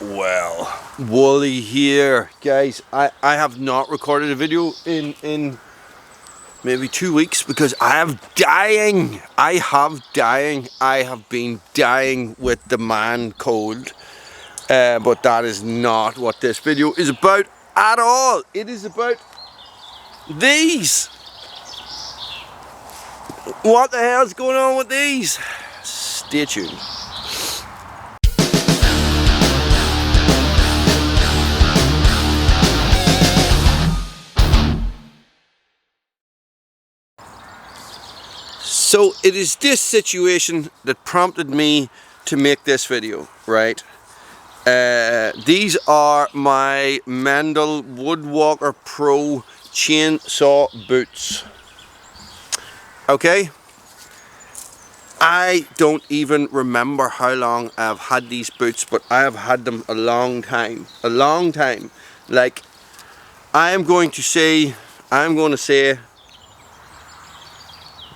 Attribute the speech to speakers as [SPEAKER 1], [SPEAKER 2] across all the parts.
[SPEAKER 1] Well, Wooly here, guys. I have not recorded a video in maybe 2 weeks because I have been dying with the man cold, but that is not what this video is about at all. It is about these. What the hell is going on with these? Stay tuned. So it is this situation that prompted me to make this video, right? These are my Meindl Woodwalker Pro chainsaw boots. Okay? I don't even remember how long I've had these boots, but I have had them a long time. A long time. Like, I'm going to say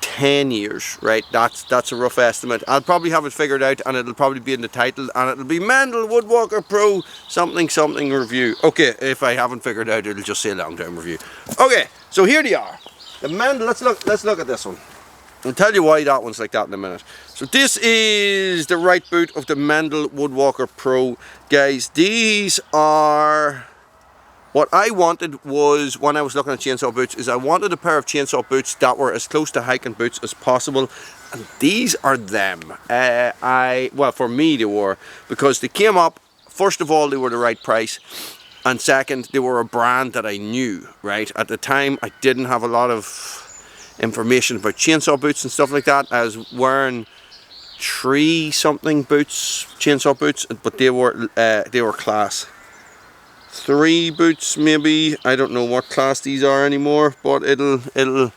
[SPEAKER 1] 10 years, right? That's a rough estimate. I'll probably have it figured out and it'll probably be in the title and it'll be Meindl Woodwalker Pro something review. Okay, if I haven't figured out, it'll just say a long time review. Okay, so here they are. The Meindl, let's look at this one. I'll tell you why that one's like that in a minute. So this is the right boot of the Meindl Woodwalker Pro. Guys, these are... What I wanted was, when I was looking at chainsaw boots, is I wanted a pair of chainsaw boots that were as close to hiking boots as possible. And these are them. Well, for me they were, because they came up, first of all, they were the right price. And second, they were a brand that I knew, right? At the time, I didn't have a lot of information about chainsaw boots and stuff like that. I was wearing 3-something boots, chainsaw boots, but they were class. 3 boots maybe. I don't know what class these are anymore, but it's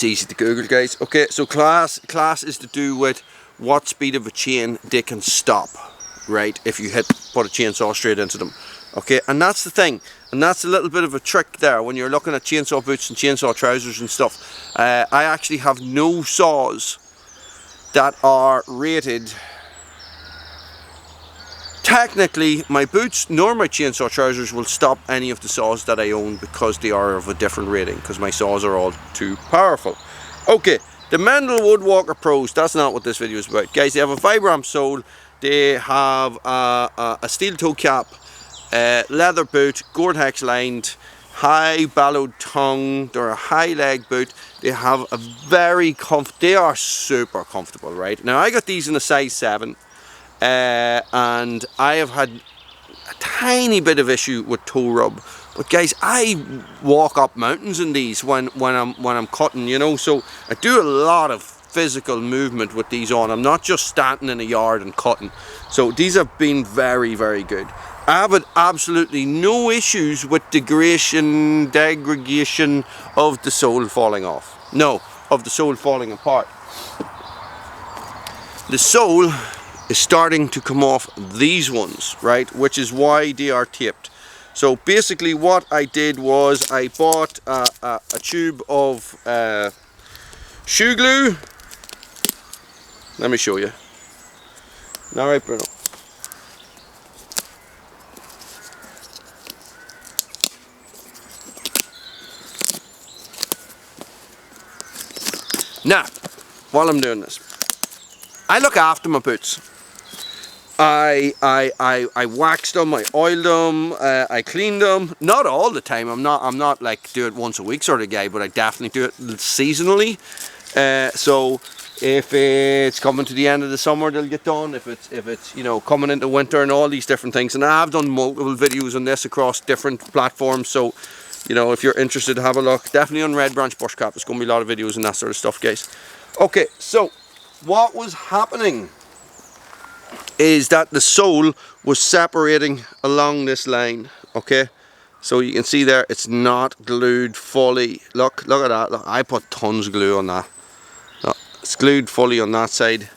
[SPEAKER 1] easy to Google, guys. Okay, so class is to do with what speed of a chain they can stop, right, if you put a chainsaw straight into them. Okay, and that's the thing, and that's a little bit of a trick there when you're looking at chainsaw boots and chainsaw trousers and stuff. I actually have no saws that are rated. Technically, my boots nor my chainsaw trousers will stop any of the saws that I own because they are of a different rating, because my saws are all too powerful. Okay, the Meindl Woodwalker Pros, that's not what this video is about. Guys, they have a 5-gram sole, they have a steel toe cap, leather boot, Gore-Tex lined, high ballowed tongue, they're a high leg boot, they have a very they are super comfortable, right? Now I got these in a size 7. And I have had a tiny bit of issue with toe rub, but guys, I walk up mountains in these when I'm cutting, you know, so I do a lot of physical movement with these on. I'm not just standing in a yard and cutting. So these have been very, very good. I have had absolutely no issues with degradation of the sole falling off. No, of the sole falling apart. The sole is starting to come off these ones, right, which is why they are taped. So basically what I did was I bought a tube of shoe glue. Let me show you. Alright, Bruno. Now, while I'm doing this, I look after my boots. I wax them, I oil them, I clean them. Not all the time. I'm not like do it once a week sort of guy, but I definitely do it seasonally. So if it's coming to the end of the summer, they'll get done. If it's you know, coming into winter and all these different things. And I have done multiple videos on this across different platforms. So you know, if you're interested, have a look. Definitely on Red Branch Bushcraft. There's going to be a lot of videos and that sort of stuff, guys. Okay, so what was happening is that the sole was separating along this line. Okay, so you can see there it's not glued fully. Look at that. Look, I put tons of glue on that. Look, it's glued fully on that side.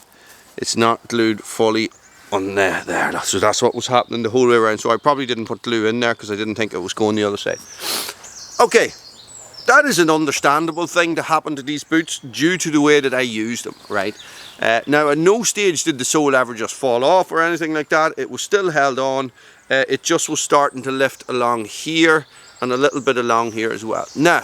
[SPEAKER 1] It's not glued fully on there. So that's what was happening the whole way around. So I probably didn't put glue in there because I didn't think it was going the other side. Okay, that is an understandable thing to happen to these boots due to the way that I use them, right? Now at no stage did the sole ever just fall off or anything like that. It was still held on. It just was starting to lift along here and a little bit along here as well. Now,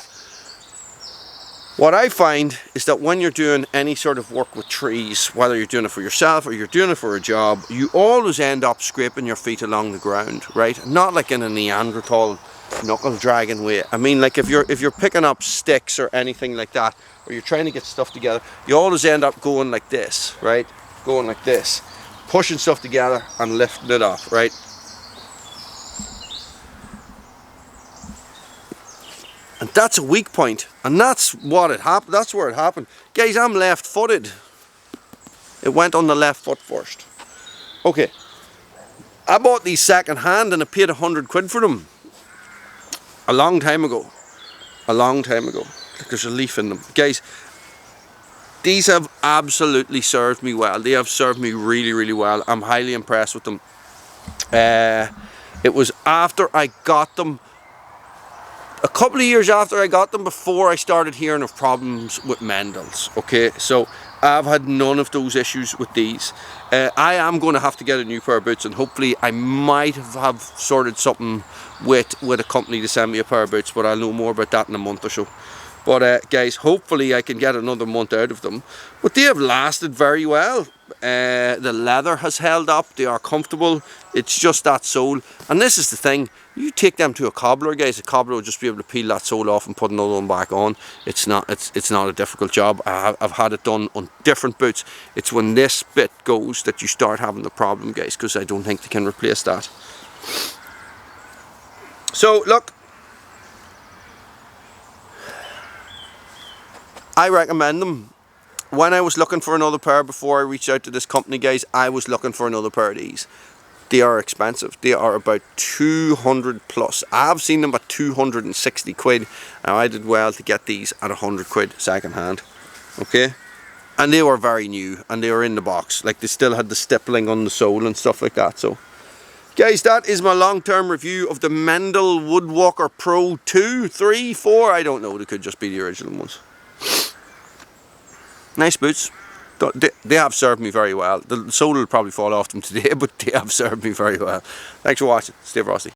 [SPEAKER 1] what I find is that when you're doing any sort of work with trees, whether you're doing it for yourself or you're doing it for a job, you always end up scraping your feet along the ground, right? Not like in a Neanderthal knuckle dragging way. I mean, like if you're picking up sticks or anything like that, or you're trying to get stuff together, you always end up going like this, right? Going like this, pushing stuff together and lifting it up, right? And that's a weak point, and that's what it happened. That's where it happened, guys. I'm left-footed. It went on the left foot first. Okay, I bought these second hand and I paid 100 quid for them a long time ago. A long time ago. Look, there's a leaf in them, guys. These have absolutely served me well. They have served me really, really well. I'm highly impressed with them. It was after I got them, a couple of years after I got them, before I started hearing of problems with Meindls. Okay, so I've had none of those issues with these. I am going to have to get a new pair of boots, and hopefully I might have sorted something with a company to send me a pair of boots, but I'll know more about that in a month or so. But guys, hopefully I can get another month out of them. But they have lasted very well. The leather has held up. They are comfortable. It's just that sole. And this is the thing. You take them to a cobbler, guys. A cobbler will just be able to peel that sole off and put another one back on. It's not a difficult job. I've had it done on different boots. It's when this bit goes that you start having the problem, guys, because I don't think they can replace that. So look, I recommend them. When I was looking for another pair before I reached out to this company, guys, I was looking for another pair of these. They are expensive. They are about 200 plus. I've seen them at 260 quid. Now I did well to get these at 100 quid second hand. Okay? And they were very new and they were in the box. Like, they still had the stippling on the sole and stuff like that. So guys, that is my long-term review of the Meindl Woodwalker Pro 2, 3, 4. I don't know. They could just be the original ones. Nice boots. They have served me very well. The sole will probably fall off them today, but they have served me very well. Thanks for watching. Stay frosty.